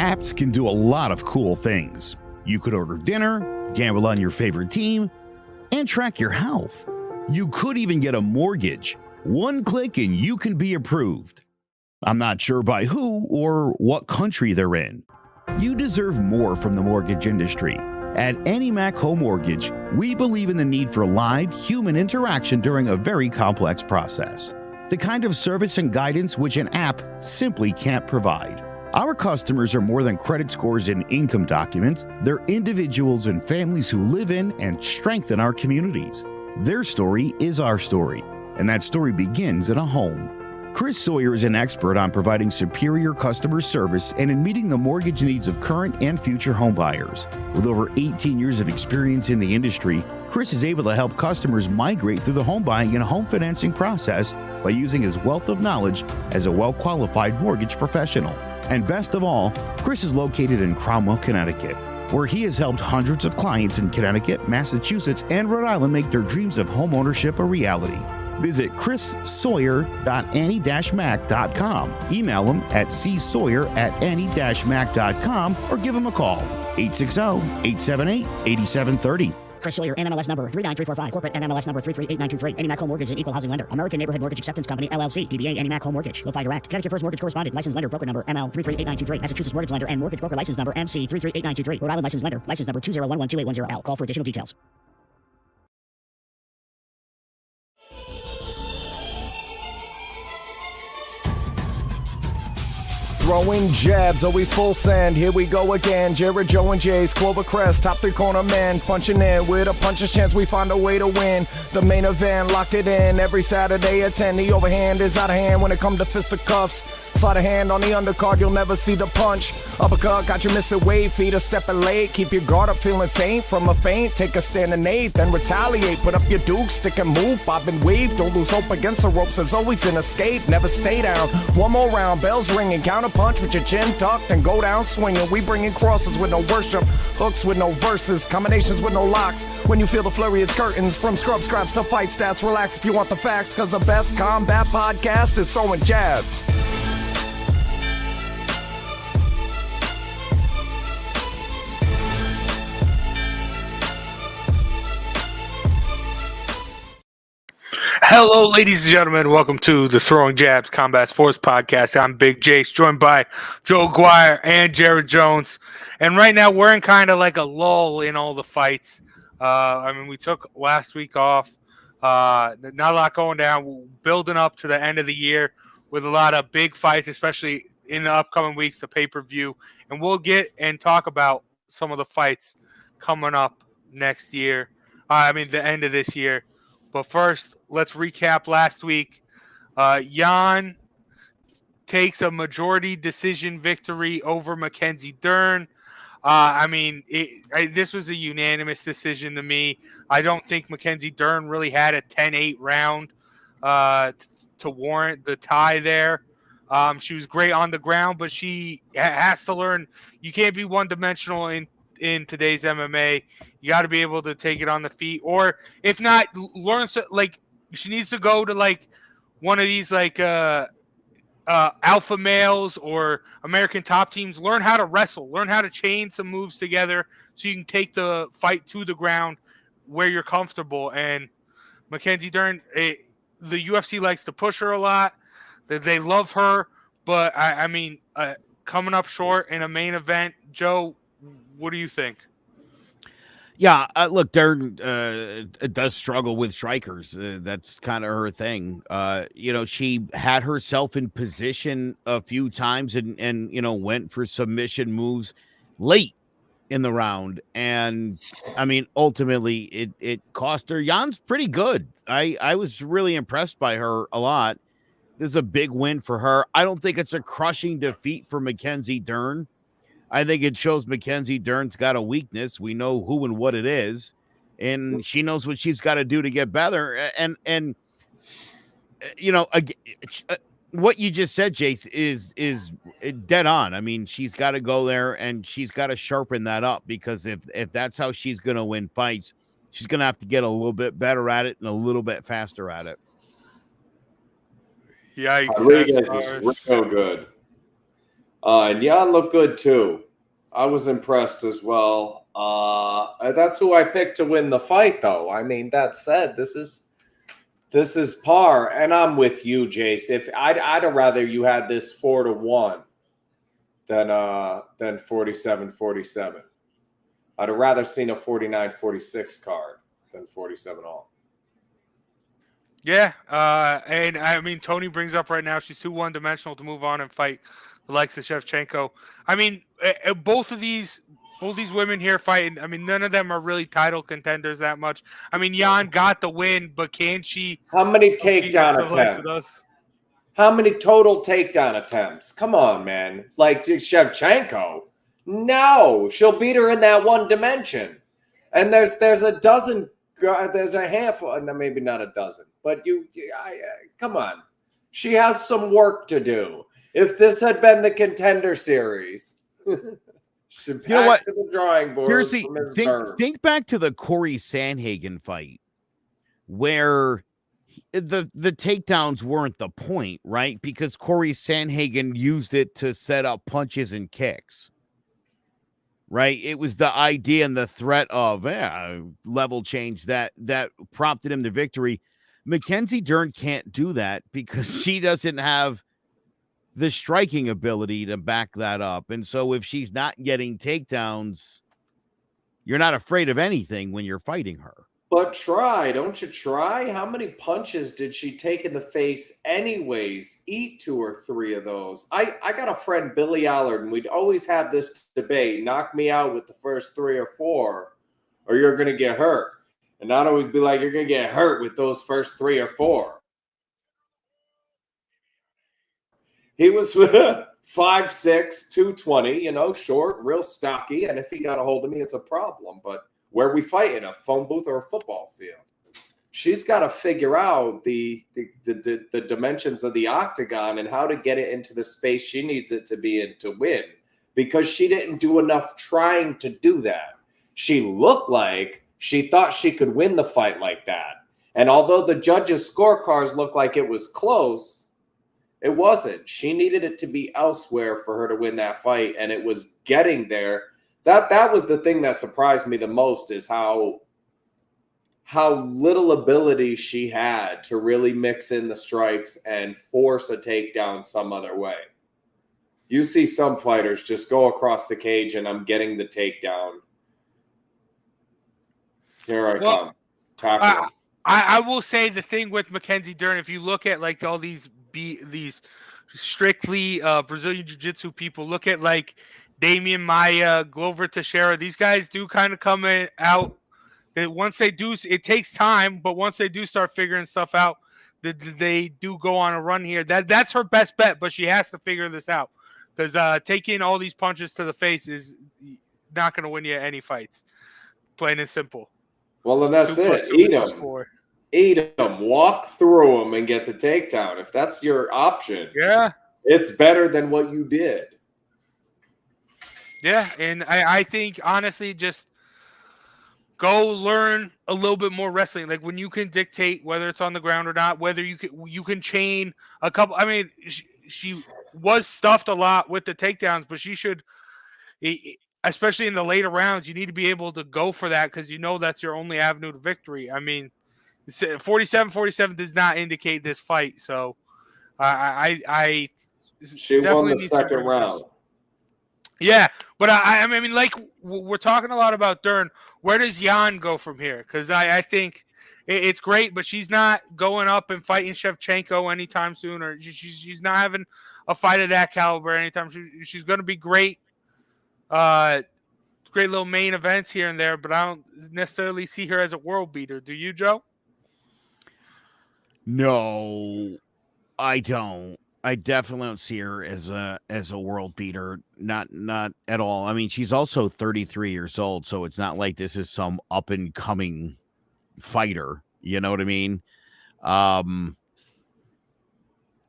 Apps can do a lot of cool things. You could order dinner, gamble on your favorite team, and track your health. You could even get a mortgage. One click and you can be approved. I'm not sure by who or what country they're in. You deserve more from the mortgage industry. At AnyMac Home Mortgage, we believe in the need for live human interaction during a very complex process. The kind of service and guidance which an app simply can't provide. Our customers are more than credit scores and income documents. They're individuals and families who live in and strengthen our communities. Their story is our story, and that story begins in a home. Chris Sawyer is an expert on providing superior customer service and in meeting the mortgage needs of current and future homebuyers. With over 18 years of experience in the industry, Chris is able to help customers migrate through the home buying and home financing process by using his wealth of knowledge as a well-qualified mortgage professional. And best of all, Chris is located in Cromwell, Connecticut, where he has helped hundreds of clients in Connecticut, Massachusetts, and Rhode Island make their dreams of homeownership a reality. Visit chrissawyer.any-mac.com. Email him at csawyer@any-mac.com or give him a call, 860-878-8730. Chris Sawyer, NMLS number 39345, corporate NMLS number 338923. AnyMac Home Mortgage is an equal housing lender. American Neighborhood Mortgage Acceptance Company, LLC. DBA AnyMac Home Mortgage. Lo-Fi Direct. Connecticut First Mortgage Correspondent. License lender. Broker number ML 338923. Massachusetts Mortgage Lender and Mortgage Broker License number MC 338923. Rhode Island License Lender. License number 201128110L. Call for additional details. Throwing jabs, always full send. Here we go again. Jared, Joe, and Jay's Clover Crest, top three corner men, punching in with a puncher's chance. We find a way to win. The main event, lock it in. Every Saturday at 10. The overhand is out of hand when it comes to fisticuffs. Slide a hand on the undercard, you'll never see the punch. Uppercut, got you missing weight, feet are stepping late. Keep your guard up, feeling faint from a feint. Take a stand and eight, then retaliate. Put up your duke, stick and move, bob and weave. Don't lose hope against the ropes, there's always an escape. Never stay down. One more round, bells ringing, counter punch with your chin tucked and go down swinging. We bringing crosses with no worship, hooks with no verses, combinations with no locks. When you feel the flurry, it's curtains. From scrub scraps to fight stats, relax if you want the facts, cause the best combat podcast is throwing jabs. Hello, ladies and gentlemen. Welcome to the Throwing Jabs Combat Sports Podcast. I'm Big Jace, joined by Joe Guire and Jared Jones. And right now, we're in kind of like a lull in all the fights. We took last week off. Not a lot going down. Building up to the end of the year with a lot of big fights, especially in the upcoming weeks, the pay-per-view. And we'll get and talk about some of the fights coming up next year. The end of this year. But first, let's recap last week. Jan takes a majority decision victory over Mackenzie Dern. This was a unanimous decision to me. I don't think Mackenzie Dern really had a 10-8 round to warrant the tie there. She was great on the ground, but she has to learn. You can't be one-dimensional in today's MMA. You got to be able to take it on the feet, or if not, learn. She needs to go to one of these alpha males or American top teams. Learn how to wrestle. Learn how to chain some moves together so you can take the fight to the ground where you're comfortable. And Mackenzie Dern, the UFC likes to push her a lot. They love her, but coming up short in a main event. Joe, what do you think? Yeah, look, Dern does struggle with strikers. That's kind of her thing. She had herself in position a few times and went for submission moves late in the round. And, ultimately, it cost her. Jan's pretty good. I was really impressed by her a lot. This is a big win for her. I don't think it's a crushing defeat for Mackenzie Dern. I think it shows Mackenzie Dern's got a weakness. We know who and what it is, and she knows what she's got to do to get better. And what you just said, Jace, is dead on. She's got to go there and she's got to sharpen that up, because if that's how she's going to win fights, she's going to have to get a little bit better at it and a little bit faster at it. Yikes. Rodriguez is real good. And Jan looked good too. I was impressed as well. That's who I picked to win the fight, though. I mean, that said, this is par, and I'm with you, Jace. If I'd have rather you had this 4-1 than 47-47. I'd have rather seen a 49-46 card than 47 all. Yeah, and I mean, Tony brings up right now she's too one-dimensional to move on and fight the likes of Shevchenko. I mean, both of these women here fighting, I mean, none of them are really title contenders that much. I mean, Jan got the win, but can she? How many takedown attempts? How many total takedown attempts? Come on, man. Like Shevchenko? No, she'll beat her in that one dimension. And there's a dozen, there's a handful, no, maybe not a dozen, but come on. She has some work to do. If this had been the Contender Series, you know what? To the drawing board. Seriously, think back to the Corey Sandhagen fight, where the takedowns weren't the point, right? Because Corey Sandhagen used it to set up punches and kicks, right? It was the idea and the threat of level change that prompted him to victory. Mackenzie Dern can't do that because she doesn't have the striking ability to back that up. And so if she's not getting takedowns, you're not afraid of anything when you're fighting her. But don't you try? How many punches did she take in the face anyways? Eat 2 or 3 of those. I got a friend, Billy Allard, and we'd always have this debate, knock me out with the first 3 or 4, or you're going to get hurt. And I'd always be like, you're going to get hurt with those first 3 or 4. He was 5'6", 220, short, real stocky. And if he got a hold of me, it's a problem. But where we fight, in a phone booth or a football field? She's got to figure out the dimensions of the octagon and how to get it into the space she needs it to be in to win, because she didn't do enough trying to do that. She looked like she thought she could win the fight like that. And although the judges' scorecards looked like it was close, it wasn't. She needed it to be elsewhere for her to win that fight, and it was getting there. That was the thing that surprised me the most, is how little ability she had to really mix in the strikes and force a takedown some other way. You see some fighters just go across the cage and I'm getting the takedown. Here I come. Tackle. I will say the thing with Mackenzie Dern, if you look at like all these strictly Brazilian Jiu-Jitsu people, look at like Damian Maia, Glover Teixeira, these guys do kind of come out. Once they do, it takes time, but once they do start figuring stuff out, they do go on a run here. That's her best bet, but she has to figure this out, because taking all these punches to the face is not going to win you any fights. Plain and simple. Well, then that's it. Eat them. Eat them. Walk through them and get the takedown. If that's your option, it's better than what you did. Yeah, and I think, honestly, just go learn a little bit more wrestling. Like, when you can dictate whether it's on the ground or not, whether you can chain a couple. I mean, she was stuffed a lot with the takedowns, but she should, especially in the later rounds, you need to be able to go for that, because that's your only avenue to victory. I mean, 47-47 does not indicate this fight, so she won the second round. Yeah, but I mean, like, we're talking a lot about Dern. Where does Jan go from here? Because I think it's great, but she's not going up and fighting Shevchenko anytime soon, or she's not having a fight of that caliber anytime. She's going to be great, great little main events here and there, but I don't necessarily see her as a world beater. Do you, Joe? No, I don't. I definitely don't see her as a world beater. Not at all. I mean, she's also 33 years old, so it's not like this is some up and coming fighter. You know what I mean?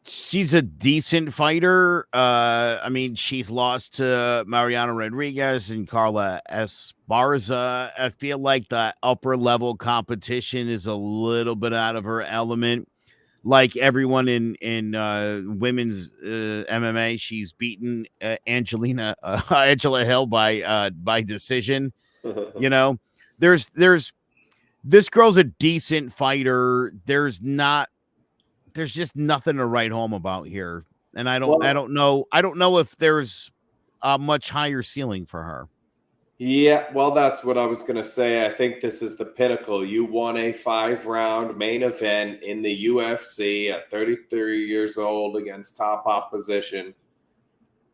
She's a decent fighter. I mean, she's lost to Mariana Rodriguez and Carla Esparza. I feel like the upper level competition is a little bit out of her element. like everyone in women's MMA, she's beaten Angela Hill by decision. You know, there's this girl's a decent fighter. There's just nothing to write home about here, and I don't know if there's a much higher ceiling for her. Yeah, well, that's what I was going to say. I think this is the pinnacle. You won a 5-round main event in the UFC at 33 years old against top opposition.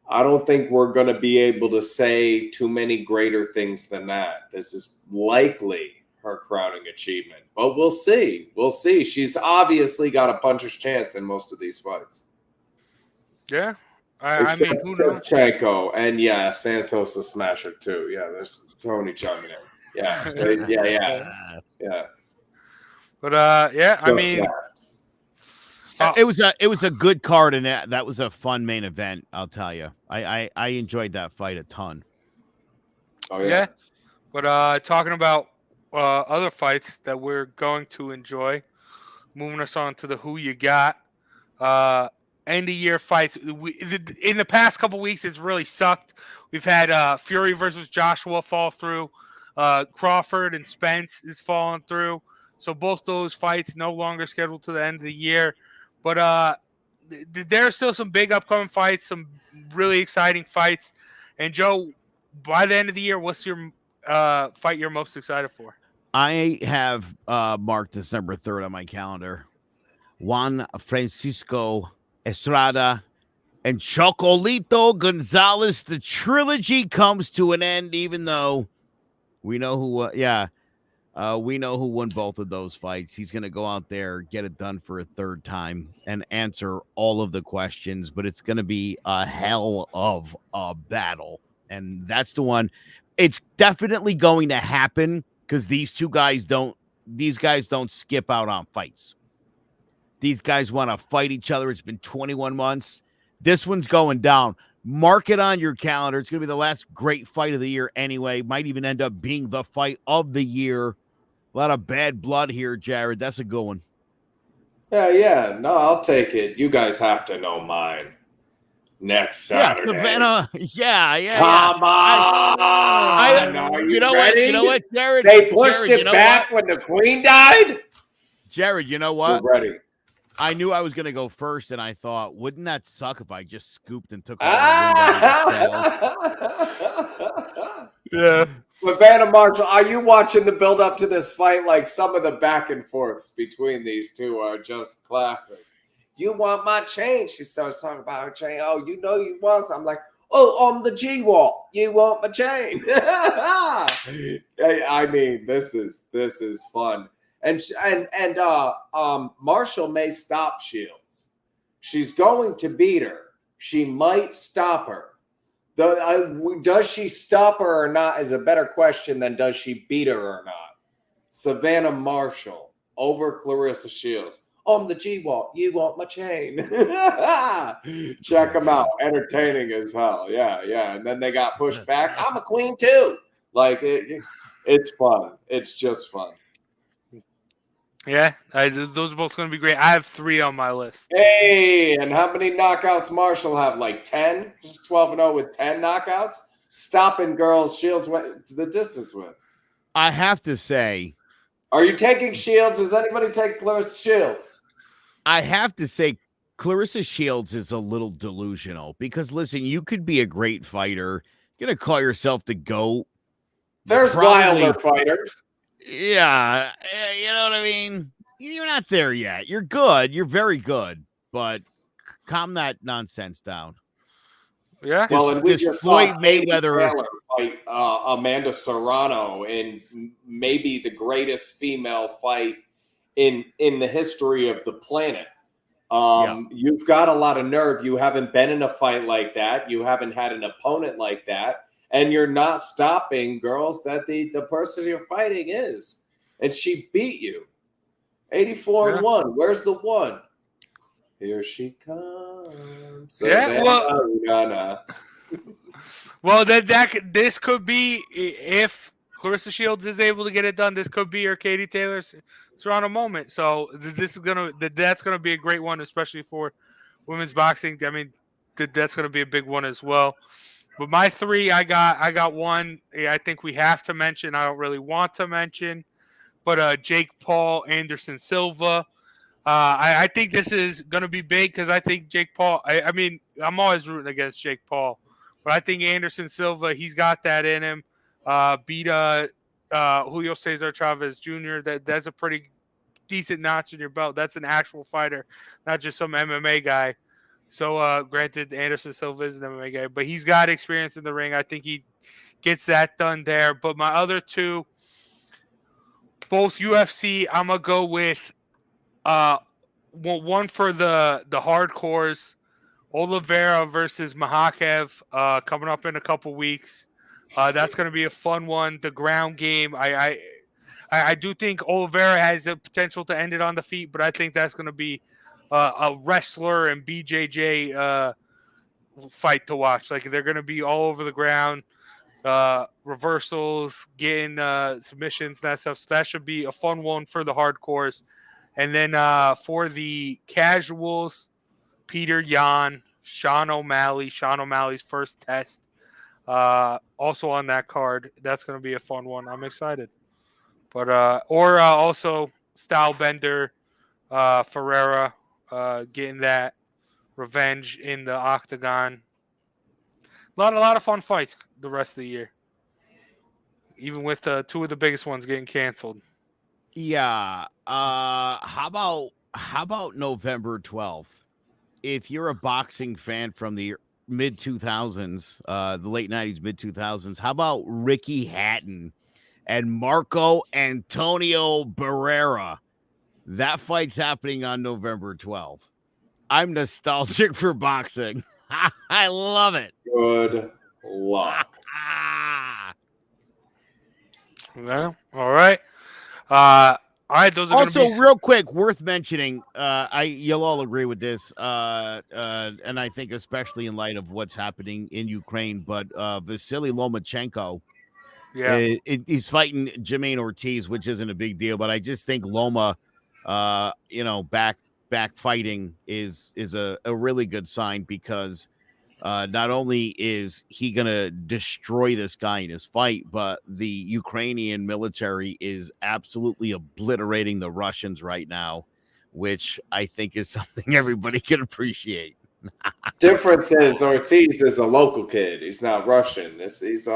I don't think we're going to be able to say too many greater things than that. This is likely her crowning achievement, but we'll see. We'll see. She's obviously got a puncher's chance in most of these fights. Yeah. I mean, who knows? Shevchenko, and yeah, Santos will smash her too. Yeah, there's Tony chiming in. Yeah, yeah. But yeah, I mean, it was a good card, and that was a fun main event. I'll tell you, I enjoyed that fight a ton. Oh yeah. But talking about other fights that we're going to enjoy, moving us on to the Who You Got. End of year fights. In the past couple weeks, it's really sucked. We've had Fury versus Joshua fall through. Crawford and Spence is falling through. So both those fights no longer scheduled to the end of the year. But there are still some big upcoming fights, some really exciting fights. And Joe, by the end of the year, what's your fight you're most excited for? I have marked December 3rd on my calendar. Juan Francisco Estrada and Chocolito Gonzalez. The trilogy comes to an end, even though we know who. We know who won both of those fights. He's going to go out there, get it done for a third time, and answer all of the questions. But it's going to be a hell of a battle, and that's the one. It's definitely going to happen because these guys don't skip out on fights. These guys want to fight each other. It's been 21 months. This one's going down. Mark it on your calendar. It's going to be the last great fight of the year anyway. Might even end up being the fight of the year. A lot of bad blood here, Jared. That's a good one. Yeah. No, I'll take it. You guys have to know mine. Next Saturday. Yeah. Come on. Are you ready? You know what, Jared? They pushed it back when the Queen died? Jared, you know what? We're ready. I knew I was going to go first, and I thought, wouldn't that suck if I just scooped and took all Yeah. Viviane Marshall, are you watching the build up to this fight? Like, some of the back and forths between these two are just classic. You want my chain? She starts talking about her chain. Oh, you know you want some. I'm like, oh, on the G-Walk, you want my chain? I mean, this is fun. And Marshall may stop Shields. She's going to beat her. She might stop her. Does she stop her or not is a better question than does she beat her or not. Savannah Marshall over Clarissa Shields. On the G-Walk, you want my chain. Check them out. Entertaining as hell. Yeah. And then they got pushed back. I'm a queen too. Like, it's fun. It's just fun. Yeah, those are both going to be great. I have 3 on my list. Hey, and how many knockouts Marshall have? Like 10? Just 12-0 with 10 knockouts? Stopping girls, Shields went to the distance with. I have to say. Are you taking Shields? Does anybody take Clarissa Shields? I have to say Clarissa Shields is a little delusional because, listen, you could be a great fighter. You're going to call yourself the GOAT. There's wilder fighters. Yeah, you know what I mean? You're not there yet. You're good. You're very good. But calm that nonsense down. Yeah. Well, and we just Floyd Mayweather fight Amanda Serrano in maybe the greatest female fight in the history of the planet. You've got a lot of nerve. You haven't been in a fight like that. You haven't had an opponent like that. And you're not stopping girls that the person you're fighting is. And she beat you. 84-1. Where's the 1? Here she comes. Well, this could be, if Clarissa Shields is able to get it done, this could be her Katie Taylor Serrano moment. So that's gonna be a great one, especially for women's boxing. I mean, that's gonna be a big one as well. But my three, I got one. I think we have to mention. I don't really want to mention, but Jake Paul, Anderson Silva. I think this is going to be big because I think Jake Paul. I mean, I'm always rooting against Jake Paul, but I think Anderson Silva, he's got that in him. Beat Julio Cesar Chavez Jr. That's a pretty decent notch in your belt. That's an actual fighter, not just some MMA guy. So, granted, Anderson Silva is an MMA guy, but he's got experience in the ring. I think he gets that done there. But my other two, both UFC, I'm going to go with one for the hardcores, Oliveira versus Makhachev, coming up in a couple weeks. That's going to be a fun one. The ground game, I do think Oliveira has the potential to end it on the feet, but I think that's going to be a wrestler and BJJ fight to watch. Like, they're going to be all over the ground, reversals, getting submissions, that stuff. So that should be a fun one for the hardcores. And then for the casuals, Peter Yan, Sean O'Malley. Sean O'Malley's first test. Also on that card. That's going to be a fun one. I'm excited. But also Stylebender, Ferreira, getting that revenge in the octagon. A lot of fun fights the rest of the year. Even with two of the biggest ones getting canceled. Yeah. How about November 12th? If you're a boxing fan from the mid 2000s, the late 90s, mid 2000s, how about Ricky Hatton and Marco Antonio Barrera? That fight's happening on November 12th. I'm nostalgic for boxing. I love it. Good luck. Well, all right. All right, those are also real quick, worth mentioning. You'll all agree with this, and I think especially in light of what's happening in Ukraine. But Vasily Lomachenko, he's fighting Jermaine Ortiz, which isn't a big deal. But I just think Loma, back fighting is a really good sign because not only is he going to destroy this guy in his fight, but the Ukrainian military is absolutely obliterating the Russians right now, which I think is something everybody can appreciate. Difference is Ortiz is a local kid. He's not Russian. He's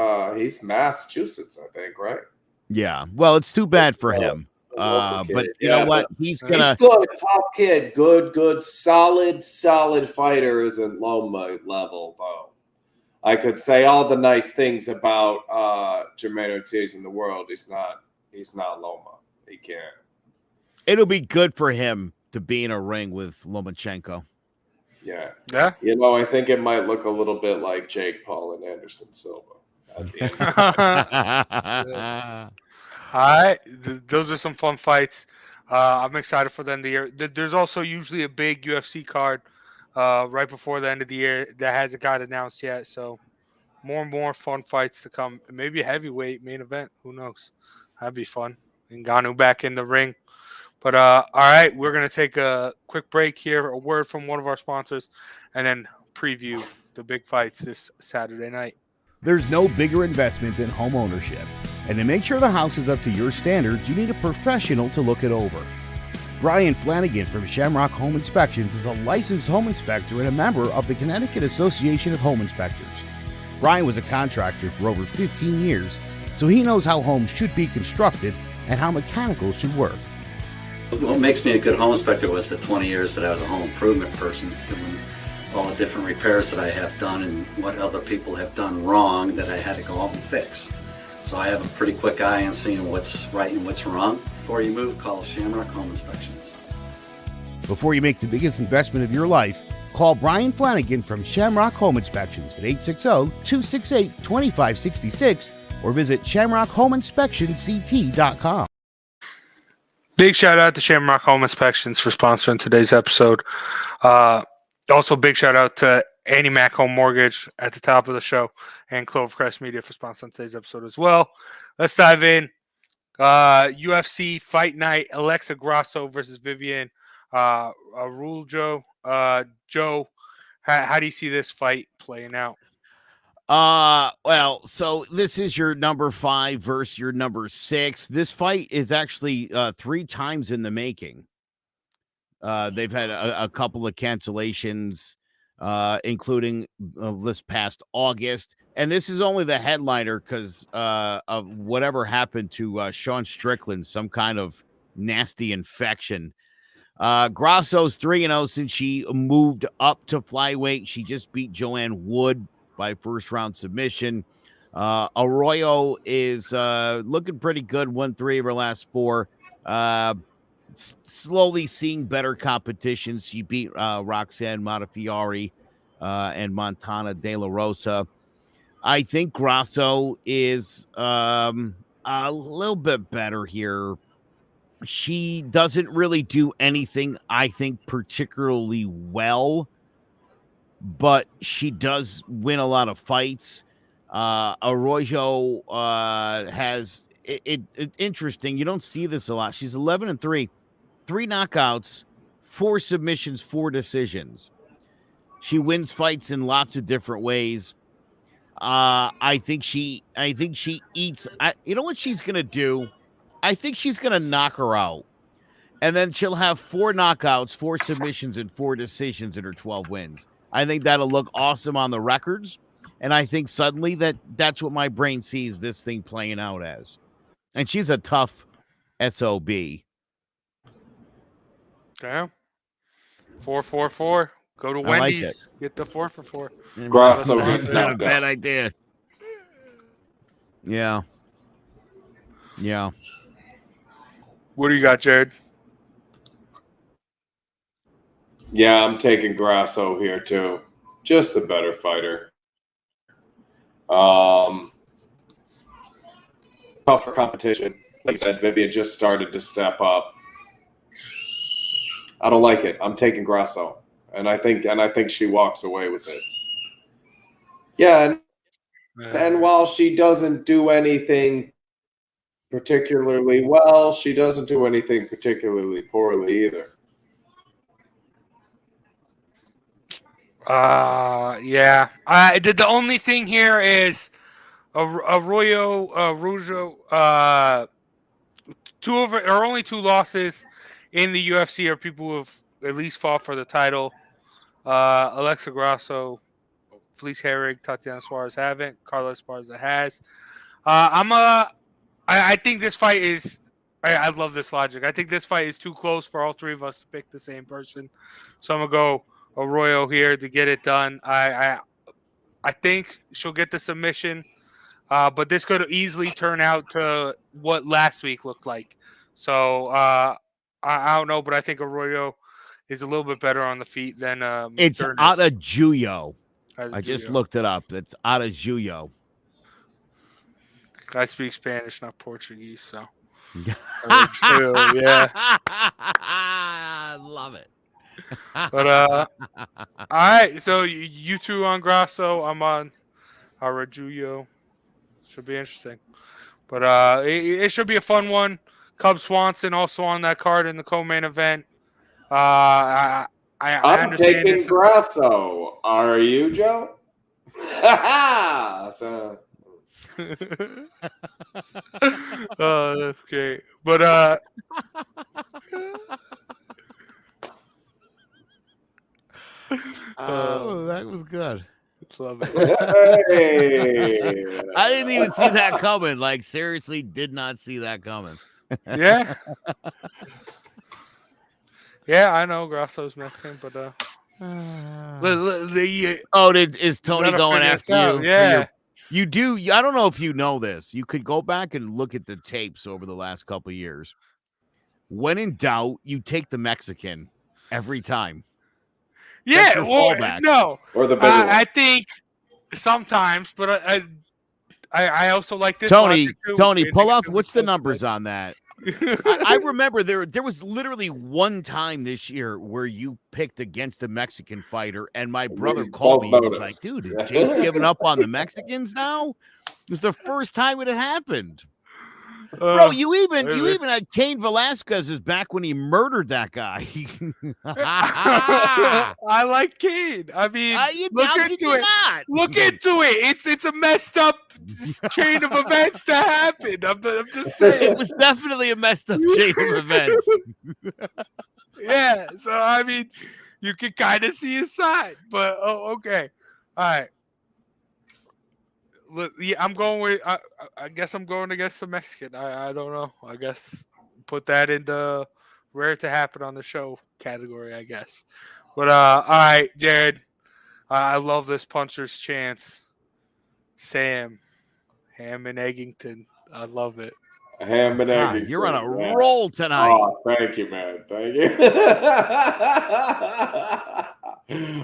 Massachusetts, I think, right? Yeah. Well, it's too bad for him. But you know what? He's good, top kid, good, solid fighter. Isn't Loma level though. I could say all the nice things about Jermaine Ortiz in the world. He's not Loma. He can't. It'll be good for him to be in a ring with Lomachenko. Yeah. Yeah. I think it might look a little bit like Jake Paul and Anderson Silva at the end. All right, those are some fun fights. I'm excited for the end of the year. There's also usually a big UFC card right before the end of the year that hasn't got announced yet. So more and more fun fights to come. Maybe a heavyweight main event. Who knows? That'd be fun. Ngannou back in the ring. But all right, we're going to take a quick break here, a word from one of our sponsors, and then preview the big fights this Saturday night. There's no bigger investment than home ownership. And to make sure the house is up to your standards, you need a professional to look it over. Brian Flanagan from Shamrock Home Inspections is a licensed home inspector and a member of the Connecticut Association of Home Inspectors. Brian was a contractor for over 15 years, so he knows how homes should be constructed and how mechanicals should work. What makes me a good home inspector was the 20 years that I was a home improvement person, doing all the different repairs that I have done and what other people have done wrong that I had to go out and fix. So I have a pretty quick eye on seeing what's right and what's wrong. Before you move, call Shamrock Home Inspections. Before you make the biggest investment of your life, call Brian Flanagan from Shamrock Home Inspections at 860-268-2566 or visit shamrockhomeinspectionct.com. Big shout out to Shamrock Home Inspections for sponsoring today's episode. Also, big shout out to Annie Mac Home Mortgage at the top of the show and Clovercrest Media for sponsoring today's episode as well. Let's dive in. UFC Fight Night, Alexa Grasso versus Viviane Araujo. Joe, how do you see this fight playing out? Well, so this is your number 5 versus your number 6. This fight is actually 3 times in the making. They've had a couple of cancellations, including this past August. And this is only the headliner because of whatever happened to Sean Strickland, some kind of nasty infection. Grasso's 3-0 since she moved up to flyweight. She just beat Joanne Wood by first-round submission. Arroyo is looking pretty good, won 3 of her last 4. Slowly seeing better competition. She beat Roxanne Modafferi and Montana De La Rosa. I think Grasso is a little bit better here. She doesn't really do anything, I think, particularly well, but she does win a lot of fights. Arroyo has it interesting. You don't see this a lot. She's 11-3, 3 knockouts, 4 submissions, 4 decisions. She wins fights in lots of different ways. I think she eats. You know what she's gonna do? I think she's gonna knock her out, and then she'll have 4 knockouts, 4 submissions, and 4 decisions in her 12 wins. I think that'll look awesome on the records, and I think suddenly that's what my brain sees this thing playing out as. And she's a tough SOB. Damn. 4-4-4. Go to Wendy's. Like get the 4 for 4. Grasso That's not a bad idea. Yeah. Yeah. What do you got, Jared? Yeah, I'm taking Grasso here too. Just the better fighter. Tougher competition. Like I said, Viviane just started to step up. I don't like it. I'm taking Grasso, and I think she walks away with it. Yeah, and while she doesn't do anything particularly well, she doesn't do anything particularly poorly either. Yeah. The only thing here is Arroyo, her only 2 losses in the UFC are people who have at least fought for the title. Alexa Grasso, Felice Herrig, Tatiana Suarez haven't. Carla Esparza has. I think this fight is. I love this logic. I think this fight is too close for all 3 of us to pick the same person. So I'm gonna go Arroyo here to get it done. I think she'll get the submission, but this could easily turn out to what last week looked like. So I don't know, but I think Arroyo is a little bit better on the feet than it's Dernis. Araujo. I just looked it up. It's Araujo. I speak Spanish, not Portuguese, so. Yeah. I love it. But all right, so you 2 on Grasso, I'm on Araujo. Should be interesting, but it should be a fun one. Cub Swanson also on that card in the co-main event. I I'm taking Grasso. Are you, Joe? So. Oh, that's great. But oh, that was good. Love it. Hey. I didn't even see that coming. Like, seriously, did not see that coming. Yeah. Yeah, I know Grasso's Mexican, but is Tony going after you? Yeah. You do. I don't know if you know this. You could go back and look at the tapes over the last couple of years. When in doubt, you take the Mexican every time. Yeah, no. Or the better I think sometimes, but I also like this. Tony, pull up. What's the numbers on that? I remember there was literally one time this year where you picked against a Mexican fighter, and my brother called me and was like, dude, is Jason giving up on the Mexicans now? It was the first time it had happened. Bro, you even had Cain Velasquez is back when he murdered that guy. I like Cain. I mean, look into it. Look into it. It's a messed up chain of events to happen. I'm just saying. It was definitely a messed up chain of events. Yeah. So I mean, you can kind of see his side, but okay. All right. Look, yeah, I'm going with. I guess I'm going against the Mexican. I don't know. I guess put that in the rare to happen on the show category. I guess. But all right, Jared. I love this puncher's chance. Sam, Ham and Eggington. I love it. Ham and Eggington. You're on a roll tonight. Oh, thank you, man. Thank you.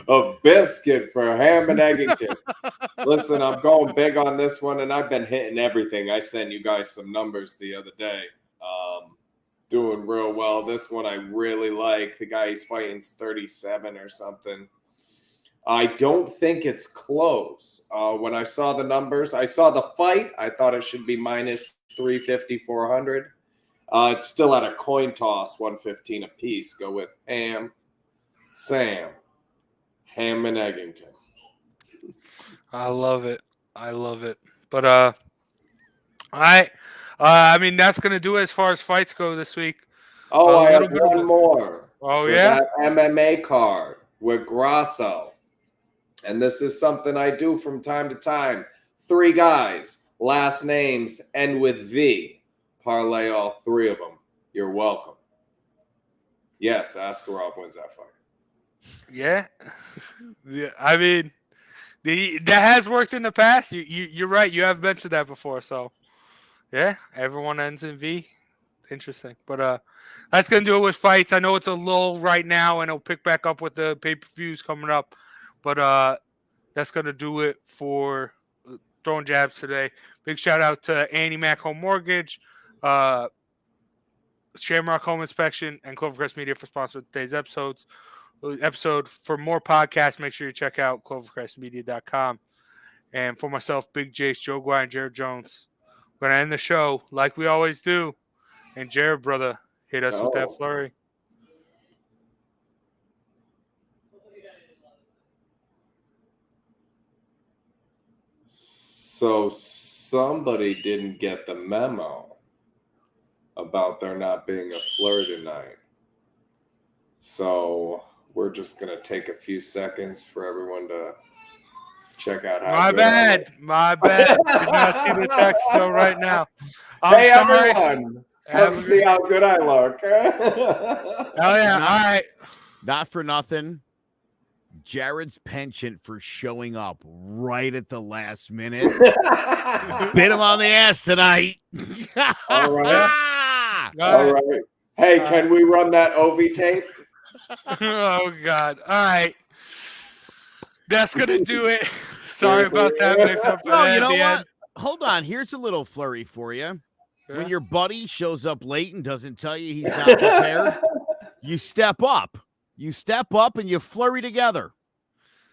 A biscuit for Ham and Eggington. Listen, I'm going big on this one, and I've been hitting everything. I sent you guys some numbers the other day. Doing real well. This one I really like. The guy he's fighting is 37 or something. I don't think it's close. When I saw the numbers, I saw the fight. I thought it should be minus 350, 400. It's still at a coin toss, 115 apiece. Go with Ham, Sam, Ham and Eggington. I love it. But I mean, that's gonna do it as far as fights go this week. Oh, I have one more. Oh yeah, that MMA card with Grasso, and this is something I do from time to time. 3 guys, last names end with V. Parlay all 3 of them. You're welcome. Yes, Askarov wins that fight. Yeah. Yeah. I mean, that has worked in the past. You're right. You have mentioned that before. So, yeah, everyone ends in V. Interesting. But that's going to do it with fights. I know it's a lull right now, and it'll pick back up with the pay-per-views coming up. But that's going to do it for Throwing Jabs today. Big shout-out to Annie Mac Home Mortgage, Shamrock Home Inspection, and Clovercrest Media for sponsoring today's episode. For more podcasts, make sure you check out clovercrestmedia.com. And for myself, Big Jace, Joe Guy, and Jared Jones, we're going to end the show like we always do. And Jared, brother, hit us with that flurry. So somebody didn't get the memo about there not being a fleur tonight. So we're just going to take a few seconds for everyone to check out how. My bad. Did not see the text though right now. Hey, everyone. Come see how good I look. Oh, yeah. All right. Not for nothing. Jared's penchant for showing up right at the last minute. Bit him on the ass tonight. All right. All right. Hey, can we run that OV tape? Oh, God. All right. That's going to do it. Sorry about that. No, you know what? Hold on. Here's a little flurry for you. Yeah. When your buddy shows up late and doesn't tell you he's not prepared, you step up. You step up and you flurry together.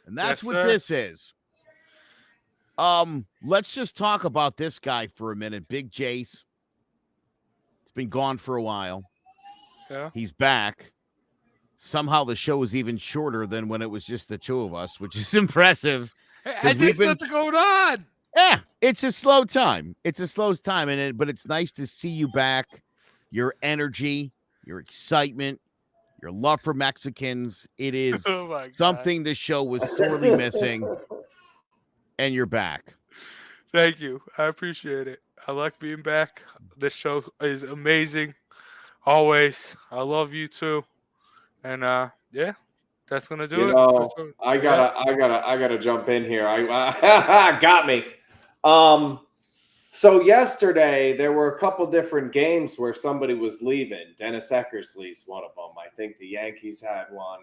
And that's what this is. Let's just talk about this guy for a minute. Big Jace. It's been gone for a while. Yeah. He's back. Somehow the show is even shorter than when it was just the 2 of us, which is impressive. Hey, there's nothing going on. Yeah, it's a slow time. But it's nice to see you back. Your energy, your excitement, your love for Mexicans. It is something the show was sorely missing, and you're back. Thank you. I appreciate it. I like being back. This show is amazing. Always. I love you too. And yeah, that's gonna do it. I gotta jump in here. I got me. So yesterday there were a couple different games where somebody was leaving. Dennis Eckersley's one of them. I think the Yankees had one.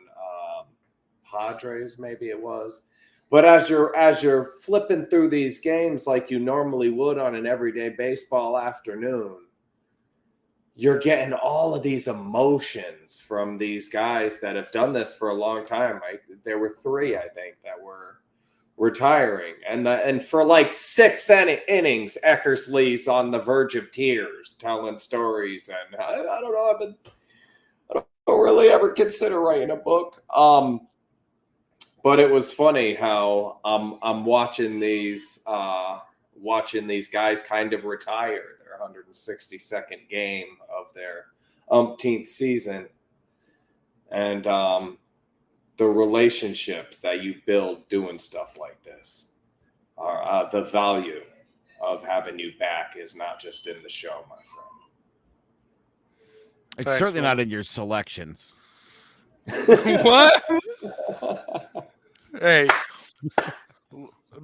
Padres, maybe it was. But as you're flipping through these games like you normally would on an everyday baseball afternoon, you're getting all of these emotions from these guys that have done this for a long time. There were 3, I think, that were retiring, and for like 6 innings, Eckersley's on the verge of tears, telling stories, and I don't know. I don't really ever consider writing a book. But it was funny how I'm watching these guys kind of retire their 162nd game of their umpteenth season, and the relationships that you build doing stuff like this are the value of having you back is not just in the show, my friend. It's certainly not in your selections. What? Hey,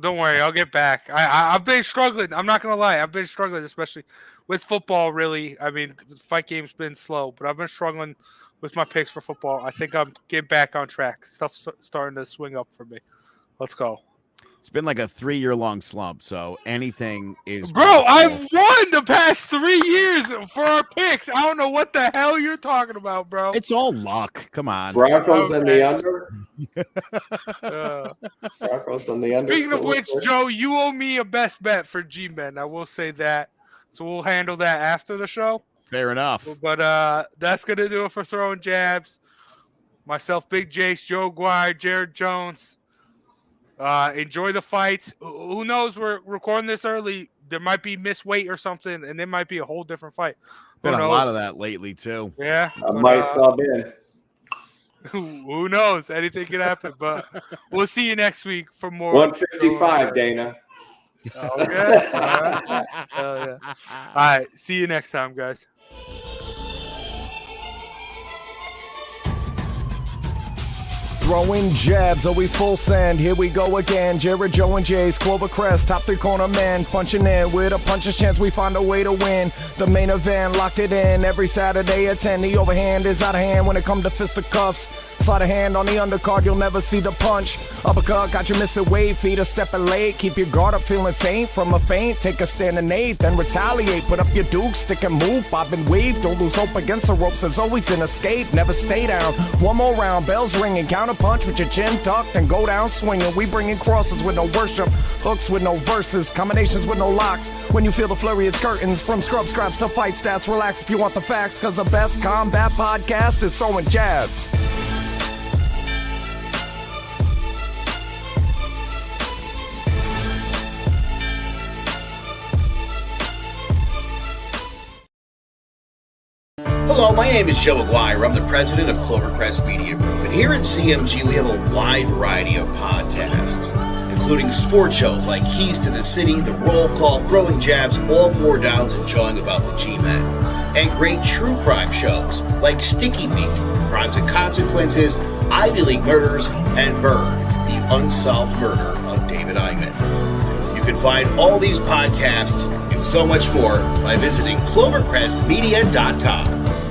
don't worry, I'll get back. I've been struggling. I'm not gonna lie, I've been struggling, especially with football. Really, I mean, the fight game's been slow, but I've been struggling with my picks for football. I think I'm getting back on track. Stuff's starting to swing up for me. Let's go. It's been like a 3-year-long slump, so anything is. Bro, I've won the past 3 years for our picks. I don't know what the hell you're talking about, bro. It's all luck. Come on. Broncos and the under. Broncos and the under. Speaking of which, Joe, you owe me a best bet for G-Men. I will say that. So we'll handle that after the show. Fair enough. But that's going to do it for Throwing Jabs. Myself, Big Jace, Joe Guire, Jared Jones. Enjoy the fights. Who knows? We're recording this early. There might be missed weight or something, and it might be a whole different fight. Been a lot of that lately, too. Yeah. I might sub in. Who knows? Anything can happen. But we'll see you next week for more. 155, Dana. Okay. All right. Yeah. All right. See you next time, guys. Throwing jabs, always full send. Here we go again. Jared, Joe, and Jay's Clovercrest, top 3 corner man. Punching in with a puncher's chance. We find a way to win. The main event, locked it in. Every Saturday at 10. The overhand is out of hand when it comes to fisticuffs. Slide a hand on the undercard, you'll never see the punch. Uppercut got you missing weight, feet are stepping late. Keep your guard up, feeling faint from a feint. Take a stand and eight, then retaliate. Put up your duke, stick and move, bob and weave. Don't lose hope against the ropes, there's always an escape. Never stay down. One more round, bells ringing. Counter punch with your chin tucked and go down swinging. We bringing crosses with no worship, hooks with no verses, combinations with no locks. When you feel the flurry, it's curtains. From scrub scraps to fight stats, relax if you want the facts. Cause the best combat podcast is Throwing Jabs. Hello, my name is Joe Aguirre. I'm the president of Clovercrest Media Group. And here at CMG, we have a wide variety of podcasts, including sports shows like Keys to the City, The Roll Call, Throwing Jabs, All 4 Downs, and Jawing About the G-Men. And great true crime shows like Sticky Week, Crimes and Consequences, Ivy League Murders, and Bird, the unsolved murder of David Eichmann. You can find all these podcasts and so much more by visiting clovercrestmedia.com.